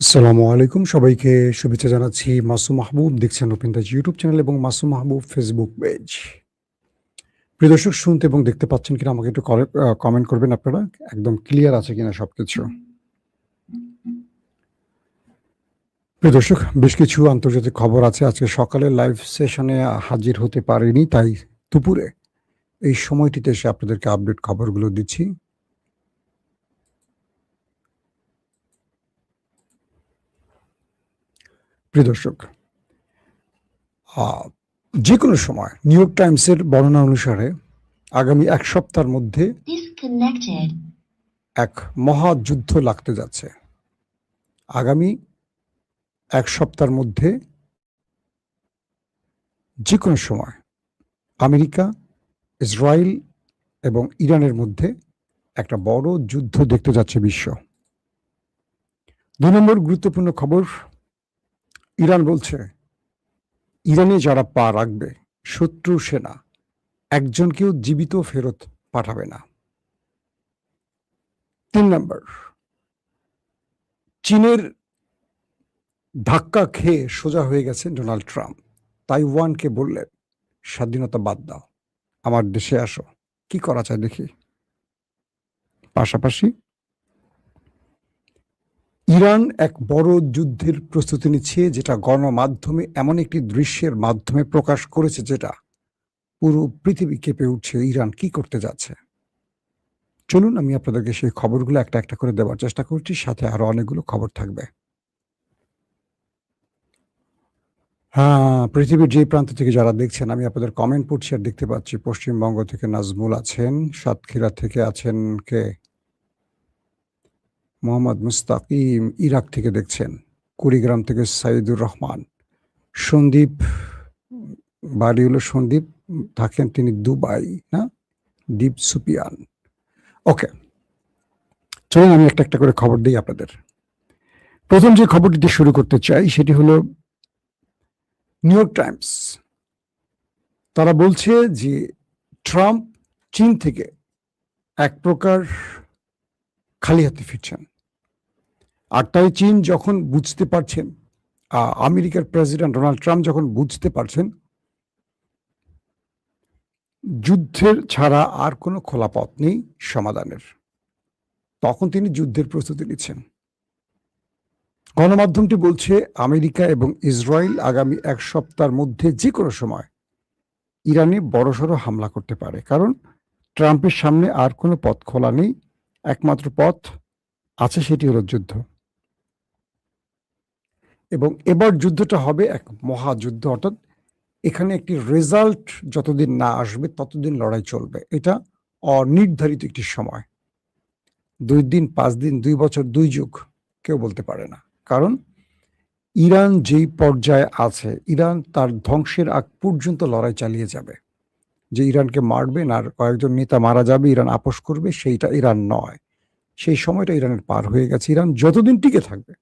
আসসালামু আলাইকুম সবাইকে শুভেচ্ছা জানাচ্ছি। মাসুম মাহবুব দেখছেন ওপেন দাজ ইউটিউব চ্যানেল এবং মাসুম মাহবুব ফেসবুক পেজ। প্রিয় দর্শক শুনতে এবং দেখতে পাচ্ছেন কিনা আমাকে একটু কমেন্ট করবেন আপনারা। একদম ক্লিয়ার আছে কিনা সবকিছু। প্রিয় দর্শক বেশ কিছু আন্তর্জাতিক খবর আছে। আজকে সকালে লাইভ সেশনে হাজির হতে পারিনি, তাই দুপুরে এই সময়টিতে এসে আপনাদেরকে আপডেট খবরগুলো দিচ্ছি। প্রিয় দর্শক, যেকোনো সময় নিউ ইয়র্ক টাইমসের বর্ণনা অনুসারে আগামী ১ সপ্তাহের মধ্যে এক মহাযুদ্ধ লাগতে যাচ্ছে। আগামী ১ সপ্তাহের মধ্যে যেকোনো সময় আমেরিকা, ইসরায়েল এবং ইরানের মধ্যে একটা বড় যুদ্ধ দেখতে যাচ্ছে বিশ্ব। ২ নম্বর গুরুত্বপূর্ণ খবর, ইরান বলছে ইরানে যারা পা রাখবে শত্রু সেনা একজনকেও জীবিত ফেরত পাঠাবে না। ৩ নম্বর, চীনের ধাক্কা খেয়ে সোজা হয়ে গেছেন ডোনাল্ড ট্রাম্প। তাইওয়ানকে বললেন স্বাধীনতা বাদ দাও, আমার দেশে আসো, কি করা যায় দেখি। পাশাপাশি ইরান এক বড় যুদ্ধের প্রস্তুতি নিচ্ছে, যেটা গণমাধ্যমে এমন একটি দৃশ্যের মাধ্যমে প্রকাশ করেছে যেটা পুরো পৃথিবী কেঁপে উঠছে। ইরান কি করতে যাচ্ছে, চলুন আমি আপনাদেরকে সেই খবরগুলো একটা একটা করে দেওয়ার চেষ্টা করছি, সাথে আরো অনেকগুলো খবর থাকবে। হ্যাঁ, পৃথিবীর যে প্রান্ত থেকে যারা দেখছেন আমি আপনাদের কমেন্ট পড়ছি আর দেখতে পাচ্ছি। পশ্চিমবঙ্গ থেকে নাজমুল আছেন, সাতক্ষীরা থেকে আছেন কে মোহাম্মদ মুস্তাকিম, ইরাক থেকে দেখছেন, কুড়িগ্রাম থেকে সাইদুর রহমান, সন্দীপ, বাড়ি হলো সন্দীপ, থাকেন তিনি দুবাই, না দীপ সুপিয়ান। ওকে, চলুন আমি একটা একটা করে খবর দিই আপনাদের। প্রথম যে খবরটি দিয়ে শুরু করতে চাই সেটি হলো নিউ ইয়র্ক টাইমস। তারা বলছে যে ট্রাম্প চীন থেকে এক প্রকার খালি হাতে ফিরছেন, আর তাই চীন যখন বুঝতে পারছেন, আমেরিকার প্রেসিডেন্ট ডোনাল্ড ট্রাম্প যখন বুঝতে পারছেন যুদ্ধের ছাড়া আর কোনো খোলা পথ নেই সমাধানের, তখন তিনি যুদ্ধের প্রস্তুতি নিচ্ছেন। গণমাধ্যমটি বলছে আমেরিকা এবং ইসরায়েল আগামী ১ সপ্তাহের মধ্যে যে কোনো সময় ইরানে বড়সড় হামলা করতে পারে, কারণ ট্রাম্পের সামনে আর কোনো পথ খোলা নেই। একমাত্র পথ আছে, সেটি হলো যুদ্ধ। এবং এবার যুদ্ধটা হবে এক মহাযুদ্ধ, অর্থাৎ এখানে একটি রেজাল্ট যতদিন না আসবে ততদিন লড়াই চলবে। এটা অনির্ধারিত একটি সময়, ২ দিন, ৫ দিন, ২ বছর, ২ যুগ, কেউ বলতে পারে না। কারণ ইরান যেই পর্যায়ে আছে, ইরান তার ধ্বংসের আগ পর্যন্ত লড়াই চালিয়ে যাবে। যে ইরানকে মারবেন আর কয়েকজন নেতা মারা যাবে, ইরান আপোষ করবে, সেইটা ইরান নয়। সেই সময়টা ইরানের পার হয়ে গেছে। ইরান যতদিন টিকে থাকবে,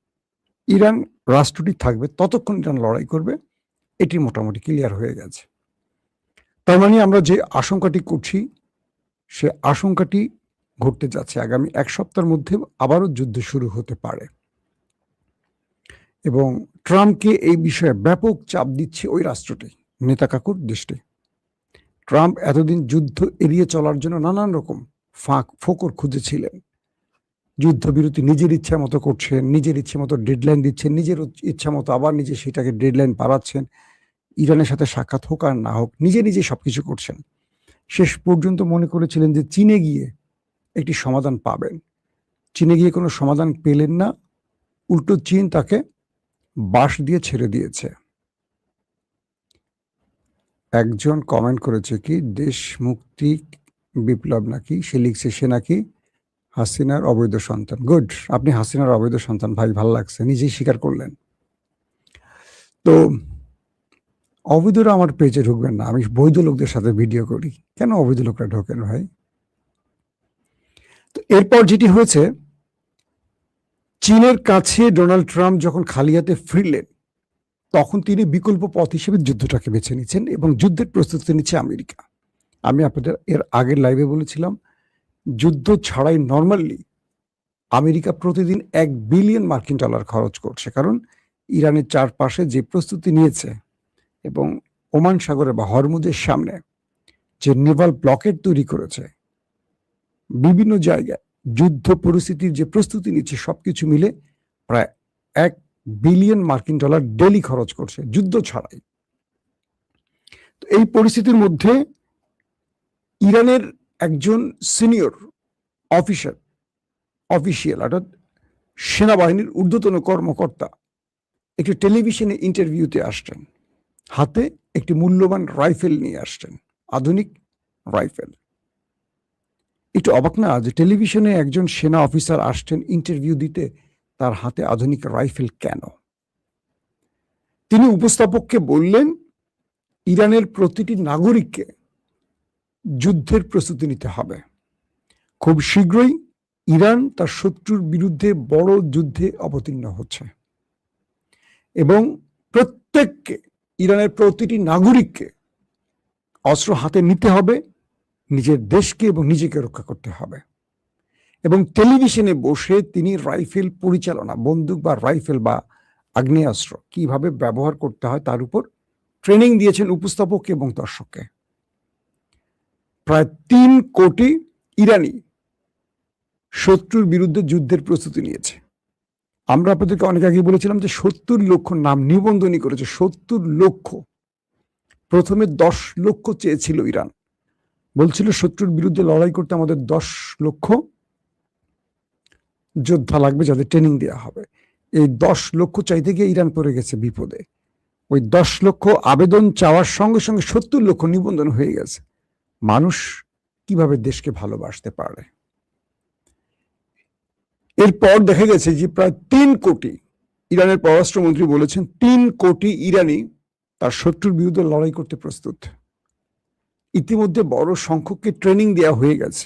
ইরান রাষ্ট্রটি থাকবে, ততক্ষণ ইরান লড়াই করবে। এটি মোটামুটি ক্লিয়ার হয়ে গেছে। তার মানে আমরা যে আশঙ্কাটি করছি সে আশঙ্কাটি ঘটতে যাচ্ছে। আগামী ১ সপ্তাহের মধ্যে আবারও যুদ্ধ শুরু হতে পারে এবং ট্রাম্পকে এই বিষয়ে ব্যাপক চাপ দিচ্ছে ওই রাষ্ট্রটি, নেতা কাকুর দেশটি। ট্রাম্প এতদিন যুদ্ধ এড়িয়ে চলার জন্য নানান রকম ফাঁক ফোকর খুঁজেছিলেন। যুদ্ধবিরতি নিজের ইচ্ছা মতো করছেন, নিজের ইচ্ছে মতো ডেডলাইন দিচ্ছেন, নিজের ইচ্ছা মতো আবার নিজে সেটাকে ডেডলাইন বাড়াচ্ছেন। ইরানের সাথে সাক্ষাৎ হোক আর না হোক, নিজে নিজে সবকিছু করছেন। শেষ পর্যন্ত মনে করেছিলেন যে চীনে গিয়ে একটি সমাধান পাবেন। চীনে গিয়ে কোনো সমাধান পেলেন না, উল্টো চীন তাকে বাঁশ দিয়ে ছেড়ে দিয়েছে। একজন কমেন্ট করেছে কি দেশ মুক্তি বিপ্লব নাকি, সে লিখছে সে নাকি হাসিনার অবৈধ সন্তান। গুড, আপনি হাসিনার অবৈধ সন্তান, ভাই ভালো লাগছে, নিজেই স্বীকার করলেন। তো অবৈধরা আমার পেজে ঢুকবেন না, আমি বৈধ লোকদের সাথে ভিডিও করি, কেন অবৈধ লোকরা ঢোকেন ভাই? তো এরপর যেটি হয়েছে, চীনের কাছে ডোনাল্ড ট্রাম্প যখন খালি হাতে ফিরলেন, তখন তিনি বিকল্প পথ হিসেবে যুদ্ধটাকে বেছে নিচ্ছেন এবং যুদ্ধের প্রস্তুতি নিচ্ছে আমেরিকা। আমি আপনাদের এর আগের লাইভে বলেছিলাম, যুদ্ধ ছাড়াই নর্মালি আমেরিকা প্রতিদিন $1 বিলিয়ন মার্কিন ডলার খরচ করছে, কারণ ইরানের চারপাশে যে প্রস্তুতি নিয়েছে এবং ওমান সাগরে বা হরমুজের সামনে যে নেভাল ব্লকেট তৈরি করেছে, বিভিন্ন জায়গায় যুদ্ধ পরিস্থিতির যে প্রস্তুতি নিচ্ছে, সবকিছু মিলে প্রায় $1 বিলিয়ন মার্কিন ডলার ডেলি খরচ করছে যুদ্ধ ছাড়াই। তো এই পরিস্থিতির মধ্যে ইরানের একজন সিনিয়র অফিসিয়াল অর্থাৎ সেনাবাহিনীর ঊর্ধ্বতন কর্মকর্তা একটি টেলিভিশনে ইন্টারভিউতে আসছেন, হাতে একটি মূল্যবান রাইফেল নিয়ে আসছেন, আধুনিক রাইফেল। একটু অবাক না যে টেলিভিশনে একজন সেনা অফিসার আসছেন ইন্টারভিউ দিতে, তার হাতে আধুনিক রাইফেল কেন? তিনি উপস্থাপককে বললেন, ইরানের প্রতিটি নাগরিককে যুদ্ধের প্রস্তুতি নিতে হবে। খুব শীঘ্রই ইরান তার শত্রুর বিরুদ্ধে বড় যুদ্ধে অবতীর্ণ হচ্ছে এবং প্রত্যেককে, ইরানের প্রতিটি নাগরিককে অস্ত্র হাতে নিতে হবে, নিজের দেশকে এবং নিজেকে রক্ষা করতে হবে। এবং টেলিভিশনে বসে তিনি রাইফেল পরিচালনা, বন্দুক বা রাইফেল বা আগ্নেয়াস্ত্র কিভাবে ব্যবহার করতে হয় তার উপর ট্রেনিং দিয়েছেন উপস্থাপককে এবং দর্শককে। প্রায় 3 কোটি ইরানি শত্রুর বিরুদ্ধে যুদ্ধের প্রস্তুতি নিয়েছে। আমরা আপনাদেরকে অনেক আগে বলেছিলাম যে 70 লক্ষ নাম নিবন্ধনী করেছে, 70 লক্ষ। প্রথমে 10 লক্ষ চেয়েছিল ইরান, বলছিল শত্রুর বিরুদ্ধে লড়াই করতে আমাদের 10 লক্ষ যোদ্ধা লাগবে, যাদের ট্রেনিং দেওয়া হবে। এই 10 লক্ষ চাইতে গিয়ে ইরান পড়ে গেছে বিপদে। ওই 10 লক্ষ আবেদন চাওয়ার সঙ্গে সঙ্গে 70 লক্ষ নিবন্ধন হয়ে গেছে। মানুষ কিভাবে দেশকে ভালোবাসতে পারে? এরপর দেখা গেছে যে প্রায় 3 কোটি, ইরানের পররাষ্ট্রমন্ত্রী বলেছেন 3 কোটি ইরানি তার শত্রুর বিরুদ্ধে লড়াই করতে প্রস্তুত। ইতিমধ্যে বড় সংখ্যককে ট্রেনিং দেওয়া হয়ে গেছে।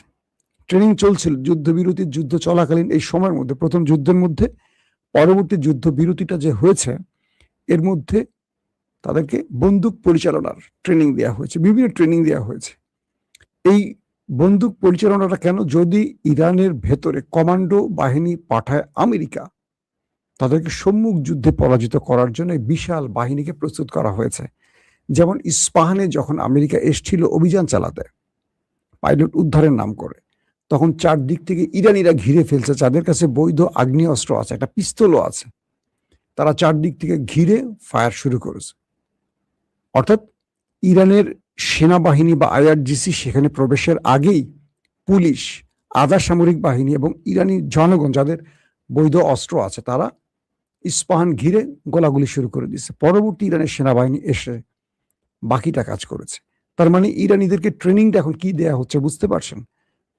ট্রেনিং চলছিল যুদ্ধবিরতির, যুদ্ধ চলাকালীন এই সময়ের মধ্যে, প্রথম যুদ্ধের মধ্যে, পরবর্তী যুদ্ধবিরতিটা যে হয়েছে এর মধ্যে তাদেরকে বন্দুক পরিচালনার ট্রেনিং দেওয়া হয়েছে, বিভিন্ন ট্রেনিং দেওয়া হয়েছে। এই বন্দুক পরিচালনাটা কেন? যদি ইরানের ভেতরে কমান্ডো বাহিনী পাঠায় আমেরিকা, তাদেরকে সম্মুখ যুদ্ধে পরাজিত করার জন্য বিশাল বাহিনীকে প্রস্তুত করা হয়েছে। যেমন ইস্পাহানে যখন আমেরিকা এসছিল অভিযান চালাতে পাইলট উদ্ধারের নাম করে, তখন চারদিক থেকে ইরানিরা ঘিরে ফেলছে, যাদের কাছে বৈধ আগ্নেয়াস্ত্র আছে, একটা পিস্তলও আছে, তারা চারদিক থেকে ঘিরে ফায়ার শুরু করেছে। অর্থাৎ ইরানের সেনাবাহিনী বা IRGC সেখানে প্রবেশের আগেই পুলিশ, আধা সামরিক বাহিনী এবং ইরানি জনগণ যাদের বৈধ অস্ত্র আছে, তারা ইস্পাহান ঘিরে গোলাগুলি শুরু করে দিয়েছে। পরবর্তী ইরানের সেনাবাহিনী এসে বাকিটা কাজ করেছে। তার মানে ইরানিদেরকে ট্রেনিংটা এখন কি দেয়া হচ্ছে বুঝতে পারছেন?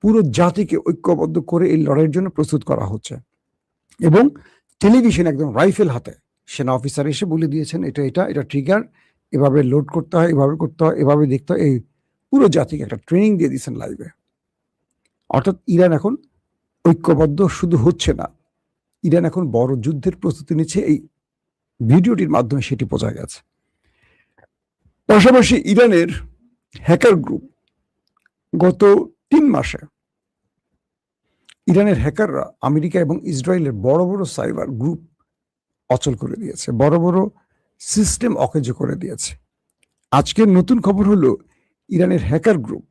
পুরো জাতিকে ঐক্যবদ্ধ করে এই লড়াইয়ের জন্য প্রস্তুত করা হচ্ছে। এবং টেলিভিশন একদম রাইফেল হাতে সেনা অফিসার এসে বলে দিয়েছেন, এটা ট্রিগার, এভাবে লোড করতে হয়, এভাবে করতে হয়, এভাবে দেখতে হয়। এই পুরো জাতিকে একটা ট্রেনিং দিয়ে দিয়েছেন লাইভে। অর্থাৎ ইরান এখন ঐক্যবদ্ধ শুধু হচ্ছে না, ইরান এখন বড় যুদ্ধের প্রস্তুতি নিচ্ছে। এই ভিডিওটির মাধ্যমে সেটি বোঝা গেছে। পাশাপাশি ইরানের হ্যাকার গ্রুপ গত 3 মাসে ইরানের হ্যাকাররা আমেরিকা এবং ইসরায়েলের বড় বড় সাইবার গ্রুপ অচল করে দিয়েছে, বড় বড় সিস্টেম অকেজ করে দিয়েছে। আজকের নতুন খবর হলো ইরানের হ্যাকার গ্রুপ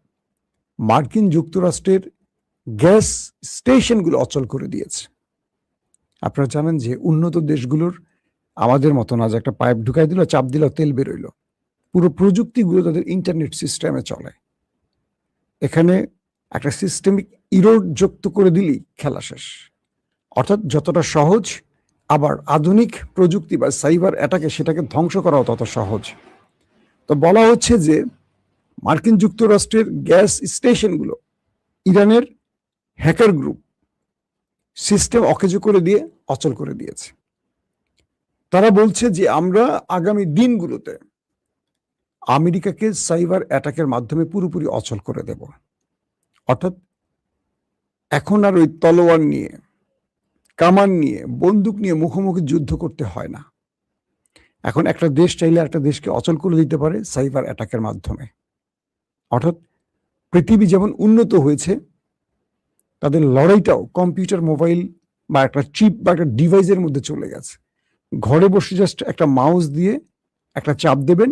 মার্কিন যুক্তরাষ্ট্রের গ্যাস স্টেশনগুলো অচল করে দিয়েছে। আপনারা জানেন যে উন্নত দেশগুলোর আমাদের মতো না যে একটা পাইপ ঢুকাই দিল, চাপ দিল, তেল বেরোইল। পুরো প্রযুক্তিগুলো তাদের ইন্টারনেট সিস্টেমে চলে। এখানে একটা সিস্টেমিক ইরোড যুক্ত করে দিলেই খেলা শেষ। অর্থাৎ যতটা সহজ, আবার আধুনিক প্রযুক্তি বা সাইবার অ্যাটাকে সেটাকে ধ্বংস করাও তত সহজ। তো বলা হচ্ছে যে মার্কিন যুক্তরাষ্ট্রের গ্যাস স্টেশনগুলো ইরানের হ্যাকার গ্রুপ সিস্টেম অকেজো করে দিয়ে অচল করে দিয়েছে। তারা বলছে যে আমরা আগামী দিনগুলোতে আমেরিকাকে সাইবার অ্যাটাকের মাধ্যমে পুরোপুরি অচল করে দেব। অর্থাৎ এখন আর ওই তলোয়ার নিয়ে, কামান নিয়ে, বন্দুক নিয়ে মুখোমুখি যুদ্ধ করতে হয় না। এখন একটা দেশ চাইলে একটা দেশকে অচল করে দিতে পারে সাইবার অ্যাটাকের মাধ্যমে। অর্থাৎ পৃথিবী যেমন উন্নত হয়েছে, তাদের লড়াইটাও কম্পিউটার, মোবাইল বা একটা চিপ বা একটা ডিভাইসের মধ্যে চলে গেছে। ঘরে বসে জাস্ট একটা মাউস দিয়ে একটা চাপ দেবেন,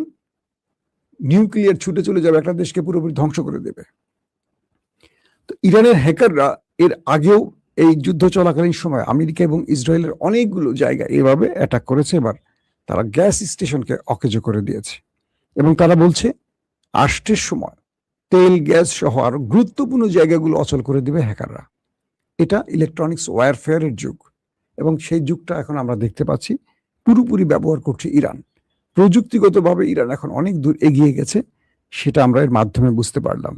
নিউক্লিয়ার ছুটে চলে যাবে, একটা দেশকে পুরোপুরি ধ্বংস করে দেবে। তো ইরানের হ্যাকাররা এর আগেও এই যুদ্ধ চলাকালীন সময় আমেরিকা এবং ইসরায়েলের অনেকগুলো জায়গায় এভাবে অ্যাটাক করেছে। এবার তারা গ্যাস স্টেশনকে অকেজো করে দিয়েছে এবং তারা বলছে আসতের সময় তেল গ্যাস সহ আরো গুরুত্বপূর্ণ জায়গাগুলো অচল করে দিবে হ্যাকাররা। এটা ইলেকট্রনিক্স ওয়ারফেয়ারের যুগ এবং সেই যুগটা এখন আমরা দেখতে পাচ্ছি পুরোপুরি ব্যবহার করছে ইরান। প্রযুক্তিগতভাবে ইরান এখন অনেক দূর এগিয়ে গেছে, সেটা আমরা এর মাধ্যমে বুঝতে পারলাম।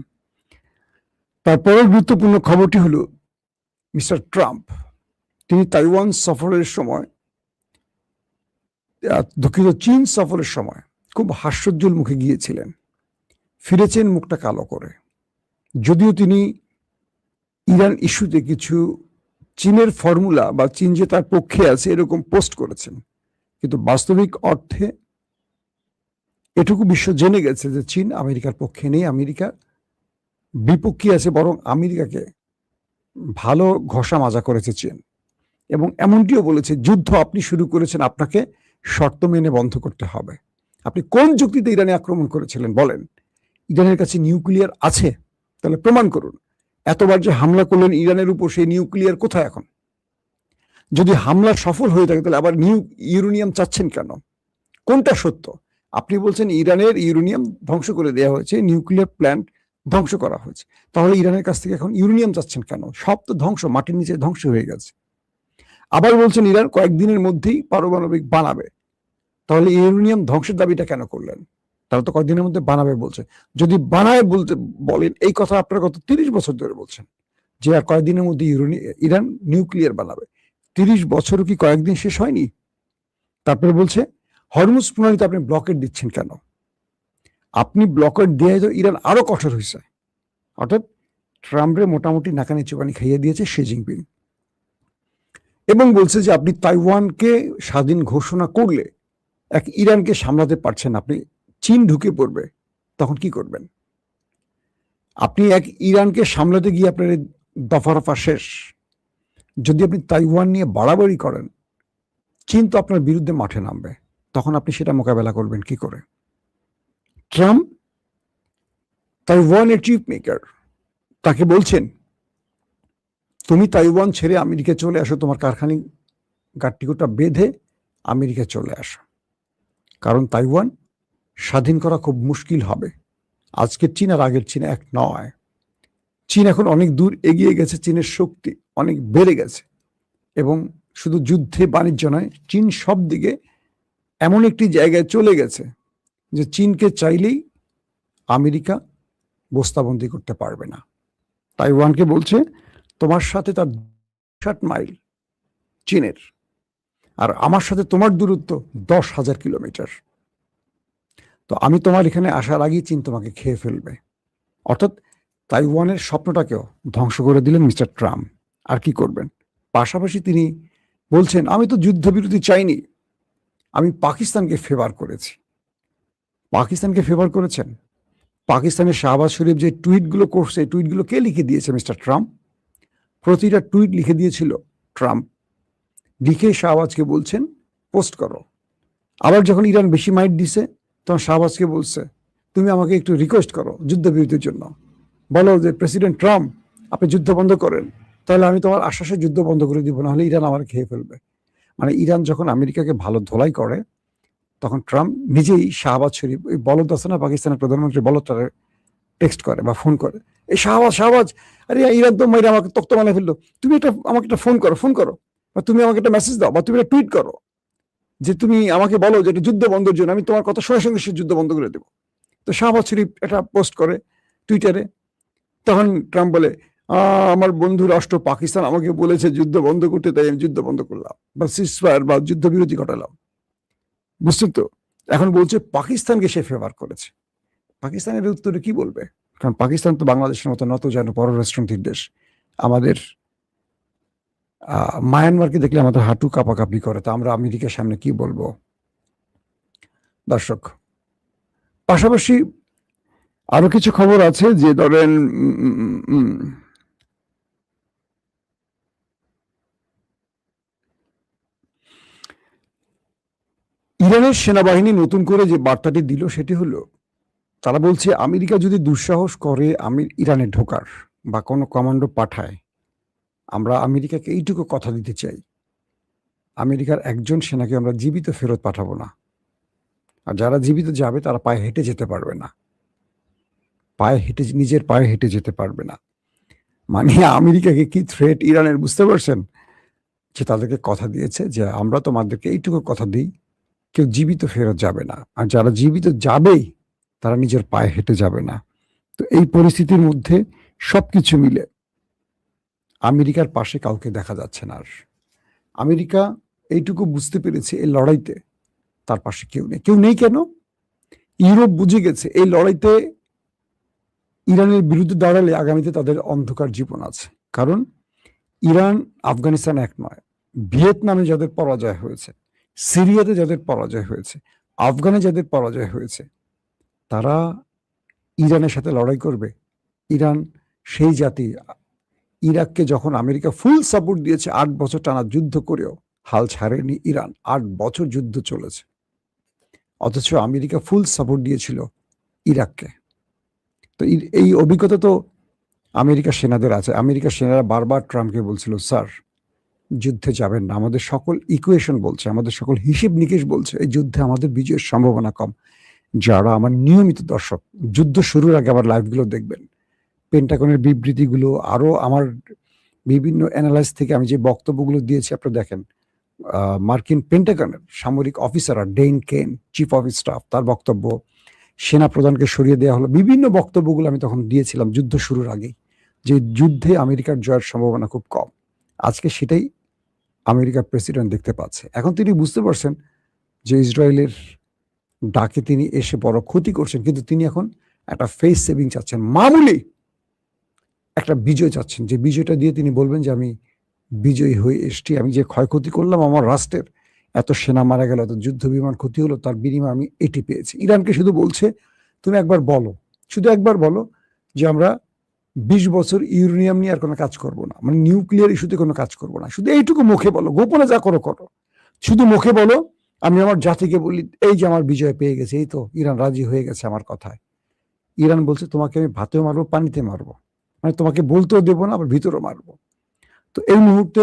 তারপরের গুরুত্বপূর্ণ খবরটি হলো মিস্টার ট্রাম্প, তিনি তাইওয়ান সফরের সময়, দুঃখিত, চীন সফরের সময় খুব হাস্যোজ্জ্বল মুখে গিয়েছিলেন, ফিরেছেন মুখটা কালো করে। যদিও তিনি ইরান ইস্যুতে কিছু চীনের ফর্মুলা বা চীন যে তার পক্ষে আছে এরকম পোস্ট করেছেন, কিন্তু বাস্তবিক অর্থে এটুকু বিশ্ব জেনে গেছে যে চীন আমেরিকার পক্ষে নেই, আমেরিকা বিপক্ষে আছে, বরং আমেরিকাকে ভালো ঘষা মাজা করেছে চীন। এবং এমনটিও বলেছে, যুদ্ধ আপনি শুরু করেছেন, আপনাকে শর্ত মেনে বন্ধ করতে হবে। আপনি কোন যুক্তিতে ইরানে আক্রমণ করেছিলেন বলেন? ইরানের কাছে নিউক্লিয়ার আছে, তাহলে প্রমাণ করুন। এতবার যে হামলা করলেন ইরানের উপর, সেই নিউক্লিয়ার কোথায় এখন? যদি হামলা সফল হয়ে থাকে তাহলে আবার ইউরেনিয়াম চাচ্ছেন কেন? কোনটা সত্য? আপনি বলছেন ইরানের ইউরেনিয়াম ধ্বংস করে দেওয়া হয়েছে, নিউক্লিয়ার প্ল্যান্ট ধ্বংস করা হয়েছে, তাহলে ইরানের কাছ থেকে এখন ইউরেনিয়াম চাচ্ছেন কেন? সব তো ধ্বংস, মাটির নিচে ধ্বংস হয়ে গেছে। আবার বলছেন ইরান কয়েকদিনের মধ্যেই পারমাণবিক বানাবে, তাহলে ইউরেনিয়াম ধ্বংসের দাবিটা কেন করলেন? তারা তো কয়েকদিনের মধ্যে বানাবে বলছে। যদি বানায় বলতে বলেন, এই কথা আপনারা গত 30 বছর ধরে বলছেন যে আর কয়েকদিনের মধ্যে ইরান নিউক্লিয়ার বানাবে। 30 বছরও কি কয়েকদিন শেষ হয়নি? তারপরে বলছে হরমুজ প্রণালীতে আপনি ব্লকেট দিচ্ছেন কেন? আপনি ব্লকেট দিয়ে তো ইরান আরো কঠোর হয়েছে। অর্থাৎ ট্রাম্পের মোটামুটি নাকানি চোখানি খাইয়ে দিয়েছে শি জিনপিং, এবং বলছে যে আপনি তাইওয়ানকে স্বাধীন ঘোষণা করলে এক ইরানকে সামলাতে পারছেন, আপনি চীন ঢুকে পড়বে, তখন কি করবেন? আপনি এক ইরানকে সামলাতে গিয়ে আপনার দফা রফা শেষ। যদি আপনি তাইওয়ান নিয়ে বাড়াবাড়ি করেন, চীন তো আপনার বিরুদ্ধে মাঠে নামবে, তখন আপনি সেটা মোকাবেলা করবেন কি করে? ট্রাম্প তাইওয়ানের চিফ মেকার, তাকে বলছেন তুমি তাইওয়ান ছেড়ে আমেরিকা চলে আসো, তোমার কারখানি গাট্টিগুটা বেঁধে আমেরিকা চলে আসো, কারণ তাইওয়ান স্বাধীন করা খুব মুশকিল হবে। আজকের চীন আর আগের চীন এক নয়। চীন এখন অনেক দূর এগিয়ে গেছে, চীনের শক্তি অনেক বেড়ে গেছে, এবং শুধু যুদ্ধে বাণিজ্য নয়, চীন সব দিকে এমন একটি জায়গায় চলে গেছে যে চীনকে চাইলেই আমেরিকা বস্তাবন্দি করতে পারবে না। তাইওয়ানকে বলছে তোমার সাথে তার 60 মাইল চীনের, আর আমার সাথে তোমার দূরত্ব 10,000 কিলোমিটার। তো আমি তোমার এখানে আসার আগেই চীন তোমাকে খেয়ে ফেলবে। অর্থাৎ তাইওয়ানের স্বপ্নটাকেও ধ্বংস করে দিলেন মিস্টার ট্রাম্প। আর কি করবেন? পাশাপাশি তিনি বলছেন আমি তো যুদ্ধবিরতি চাইনি, আমি পাকিস্তানকে ফেভার করেছি। পাকিস্তানকে ফেভার করেছেন? পাকিস্তানের শাহবাজ শরীফ যে টুইটগুলো করছে, টুইটগুলো কে লিখে দিয়েছে? Mister Trump. প্রতিটা টুইট লিখে দিয়েছিল ট্রাম্প, লিখে শাহবাজকে বলছেন পোস্ট করো। আবার যখন ইরান বেশি মাইট দিছে, তখন শাহবাজকে বলছে তুমি আমাকে একটু রিকোয়েস্ট করো যুদ্ধবিরতির জন্য, বলো যে প্রেসিডেন্ট ট্রাম্প আপনি যুদ্ধ বন্ধ করেন, তাহলে আমি তোমার আশ্বাসে যুদ্ধ বন্ধ করে দিব, না হলে ইরান আমার খেয়ে ফেলবে। মানে ইরান যখন আমেরিকাকে ভালো ধোলাই করে, তখন ট্রাম্প নিজেই শাহবাজ শরীফ, ওই বলদ আছে না পাকিস্তানের প্রধানমন্ত্রী, বলদটারে টেক্সট করে বা ফোন করে, এই শাহবাজ শাহবাজ, আরে ইরান তো মাইরে আমাকে তক্ত বানিয়ে ফেললো, তুমি এটা আমাকে একটা ফোন করো, বা তুমি আমাকে একটা মেসেজ দাও, বা তুমি একটা টুইট করো যে তুমি আমাকে বলো যে এটা যুদ্ধ বন্ধের জন্য, আমি তোমার কথা সঙ্গে সঙ্গে সে যুদ্ধ বন্ধ করে দেবো। তো শাহবাজ শরীফ এটা পোস্ট করে টুইটারে। তখন ট্রাম্প বলে আমার বন্ধু রাষ্ট্র পাকিস্তান আমাকে বলেছে যুদ্ধ বন্ধ করতে, তাই আমি যুদ্ধ বন্ধ করলাম বা সিজফায়ার বা যুদ্ধবিরতি ঘটালাম। বুঝছেন তো? এখন বলছে পাকিস্তানকে সে ফেভার করেছে। পাকিস্তানের উত্তরে কি বলবে? কারণ পাকিস্তান তো বাংলাদেশের মতো নত যেন পররাষ্ট্রনীতির দেশ। আমাদের মায়ানমারকে দেখলে আমাদের হাঁটু কাঁপাকাঁপি করে, তা আমরা আমেরিকার সামনে কি বলবো? দর্শক, পাশাপাশি আরো কিছু খবর আছে যে ধরেন, ইরানের সেনাবাহিনী নতুন করে যে বার্তাটি দিল সেটি হলো, তারা বলছে আমেরিকা যদি দুঃসাহস করে ইরানে ঢোকার বা কোনো কমান্ডো পাঠায়, আমরা আমেরিকাকে এইটুকু কথা দিতে চাই, আমেরিকার একজন সেনাকে আমরা জীবিত ফেরত পাঠাবো না। আর যারা জীবিত যাবে তারা পায়ে হেঁটে যেতে পারবে না, নিজের পায়ে হেঁটে যেতে পারবে না। মানে আমেরিকাকে কি থ্রেট ইরানের, বুঝতে পারছেন? যে তাদেরকে কথা দিয়েছে যে আমরা তোমাদেরকে এইটুকু কথা দিই, কেউ জীবিত ফেরত যাবে না, আর যারা জীবিত যাবেই তারা নিজের পায়ে হেঁটে যাবে না। তো এই পরিস্থিতির মধ্যে সবকিছু মিলে আমেরিকার পাশে কাউকে দেখা যাচ্ছে না। আর আমেরিকা এইটুকু বুঝতে পেরেছে এই লড়াইতে তার পাশে কেউ নেই। কেউ নেই কেন? ইউরোপ বুঝে গেছে এই লড়াইতে ইরানের বিরুদ্ধে দাঁড়ালে আগামীতে তাদের অন্ধকার জীবন আছে। কারণ ইরান আফগানিস্তান এক নয়, ভিয়েতনামে যাদের পরাজয় হয়েছে, সিরিয়াতে যাদের পরাজয় হয়েছে, আফগানে যাদের পরাজয় হয়েছে, তারা ইরানের সাথে লড়াই করবে? ইরান সেই জাতি, ইরাককে যখন আমেরিকা ফুল সাপোর্ট দিয়েছে 8 বছর টানা যুদ্ধ করেও হাল ছাড়েনি ইরান। 8 বছর যুদ্ধ চলেছে, অথচ আমেরিকা ফুল সাপোর্ট দিয়েছিল ইরাককে। তো এই অভিজ্ঞতা তো আমেরিকার সেনাদের আছে। আমেরিকার সেনারা বারবার ট্রাম্পকে বলছিল, স্যার যুদ্ধে যাবেন না, আমাদের সকল ইকুয়েশন বলছে, আমাদের সকল হিসেব নিকেশ বলছে এই যুদ্ধে আমাদের বিজয়ের সম্ভাবনা কম। যারা আমার নিয়মিত দর্শক, যুদ্ধ শুরুর আগে আবার লাইভগুলো দেখবেন, পেন্টাগনের বিবৃতিগুলো, আরো আমার বিভিন্ন অ্যানালাইজ থেকে আমি যে বক্তব্যগুলো দিয়েছি আপনারা দেখেন। মার্কিন পেন্টাগনের সামরিক অফিসাররা, ডেইন কেন, চিফ অফ স্টাফ, তার বক্তব্য, সেনা প্রধানকে সরিয়ে দেওয়া হলো, বিভিন্ন বক্তব্যগুলো আমি তখন দিয়েছিলাম যুদ্ধ শুরুর আগেই, যে যুদ্ধে আমেরিকার জয়ের সম্ভাবনা খুব কম। আজকে সেটাই আমেরিকার প্রেসিডেন্ট দেখতে পাচ্ছে। এখন তিনি বুঝতে পারছেন যে ইসরায়েলের ডাকে তিনি এসে বড় ক্ষতি করছেন, কিন্তু তিনি এখন একটা ফেস সেভিং চাচ্ছেন, মামুলি একটা বিজয় চাচ্ছেন, যে বিজয়টা দিয়ে তিনি বলবেন যে আমি বিজয়ী হয়ে এসছি, আমি যে ক্ষয়ক্ষতি করলাম আমার রাষ্ট্রের, এত সেনা মারা গেল, এত যুদ্ধ বিমান ক্ষতি হলো, তার বিনিময়ে আমি এটি পেয়েছি। ইরানকে শুধু বলছে তুমি একবার বলো, শুধু একবার বলো যে আমরা 20 বছর ইউরেনিয়াম নিয়ে আর কোনো কাজ করব না, মানে নিউক্লিয়ার ইস্যুতে কোনো কাজ করব না, শুধু এইটুকু মুখে বলো, গোপনে যা করো করো, শুধু মুখে বলো, আমি আমার জাতিকে বলি এই যে আমার বিজয় পেয়ে গেছে, এই তো ইরান রাজি হয়ে গেছে আমার কথায়। ইরান বলছে তোমাকে আমি ভাতেও মারবো, পানিতে মারবো, মানে তোমাকে বলতেও দেবো না, আবার ভিতরেও মারবো। তো এই মুহূর্তে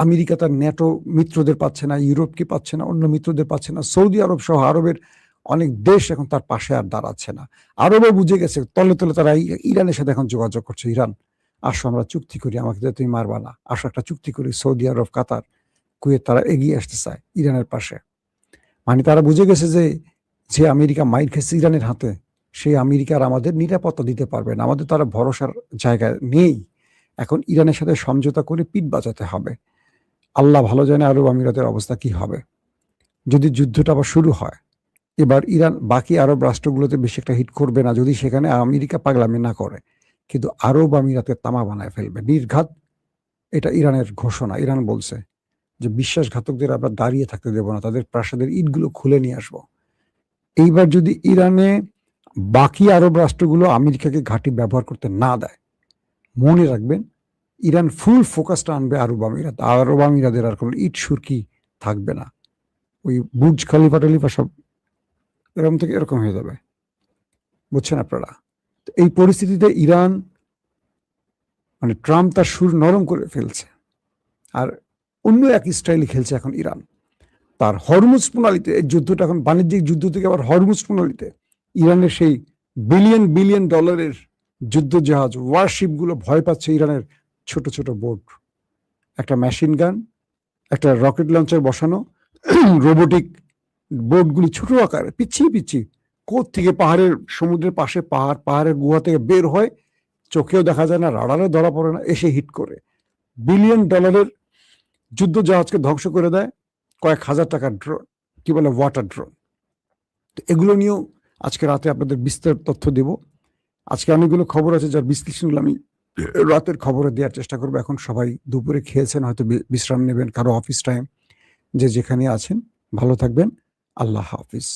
আমেরিকা তার ন্যাটো মিত্রদের পাচ্ছে না, ইউরোপকে পাচ্ছে না, অন্য মিত্রদের পাচ্ছে না, সৌদি আরব সহ আরবের অনেক দেশ এখন তার পাশে আর দাঁড়াচ্ছে না। আরবও বুঝে গেছে, তলে তলে তারা ইরানের সাথে এখন যোগাযোগ করছে, ইরান আসো আমরা চুক্তি করি, আমাকে তুমি মারবা না, আসো একটা চুক্তি করি। সৌদি আরব, কাতার, কুয়েত তারা এগিয়ে আসতে চায় ইরানের পাশে। মানে তারা বুঝে গেছে যে যে আমেরিকা মাইর খেয়েছে ইরানের হাতে, সেই আমেরিকার আমাদের নিরাপত্তা দিতে পারবে না, আমাদের তারা ভরসার জায়গায় নেই। এখন ইরানের সাথে সমঝোতা করে পিঠ বাঁচাতে হবে। আল্লাহ ভালো জানে আরব আমিরাতের অবস্থা কি হবে যদি যুদ্ধটা আবার শুরু হয়। এবার ইরান বাকি আরব রাষ্ট্রগুলোতে বেশি একটা হিট করবে না যদি সেখানে আমেরিকা পাগলামি না করে, কিন্তু আরব আমিরাতের তামা বানায় ফেলবে নির্ঘাত। এটা ইরানের ঘোষণা। ইরান বলছে যে বিশ্বাসঘাতকদের আমরা দাঁড়িয়ে থাকতে দেবো না, তাদের প্রাসাদের ইটগুলো খুলে নিয়ে আসবো। এইবার যদি ইরানে বাকি আরব রাষ্ট্রগুলো আমেরিকাকে ঘাঁটি ব্যবহার করতে না দেয়, মনে রাখবেন ইরান ফুল ফোকাসটা আনবে আরব আমিরাত। আরব আমিরাতের আর কোনো ইট সুরকি থাকবে না, ওই বুর্জ খলিফা টলিফা সব এরকম থেকে এরকম হয়ে যাবে, বুঝছেন আপনারা? এই পরিস্থিতিতে ইরান, মানে ট্রাম্প তার সুর নরম করে ফেলছে, আর অন্য এক স্টাইলে খেলছে এখন ইরান। তার হরমুজ প্রণালীতে এই যুদ্ধটা এখন বাণিজ্যিক যুদ্ধ থেকে আবার হরমুজ প্রণালীতে ইরানের সেই বিলিয়ন বিলিয়ন ডলারের যুদ্ধ জাহাজ, ওয়ারশিপগুলো ভয় পাচ্ছে ইরানের ছোট ছোট বোট, একটা মেশিন গান, একটা রকেট লঞ্চার বসানো, রোবোটিক বোটগুলি ছোট আকারে পিচ্ছি পিচ্ছি কোথ থেকে পাহাড়ের, সমুদ্রের পাশে পাহাড়ের গুহা থেকে বের হয়, চোখেও দেখা যায় না, রাডারে ধরা পড়ে না, এসে হিট করে বিলিয়ন ডলারের যুদ্ধ জাহাজকে ধ্বংস করে দেয় কয়েক হাজার টাকার ড্রোন, কি বলে ওয়াটার ড্রোন। তো এগুলো নিয়েও আজকে রাতে আপনাদের বিস্তারিত তথ্য দেব। আজকে অনেকগুলো খবর আছে যার বিশ্লেষণগুলো আমি রাতের খবরে দেওয়ার চেষ্টা করবো। এখন সবাই দুপুরে খেয়েছেন, হয়তো বিশ্রাম নেবেন, কারো অফিস টাইম, যে যেখানে আছেন ভালো থাকবেন। আল্লাহ হাফিজ।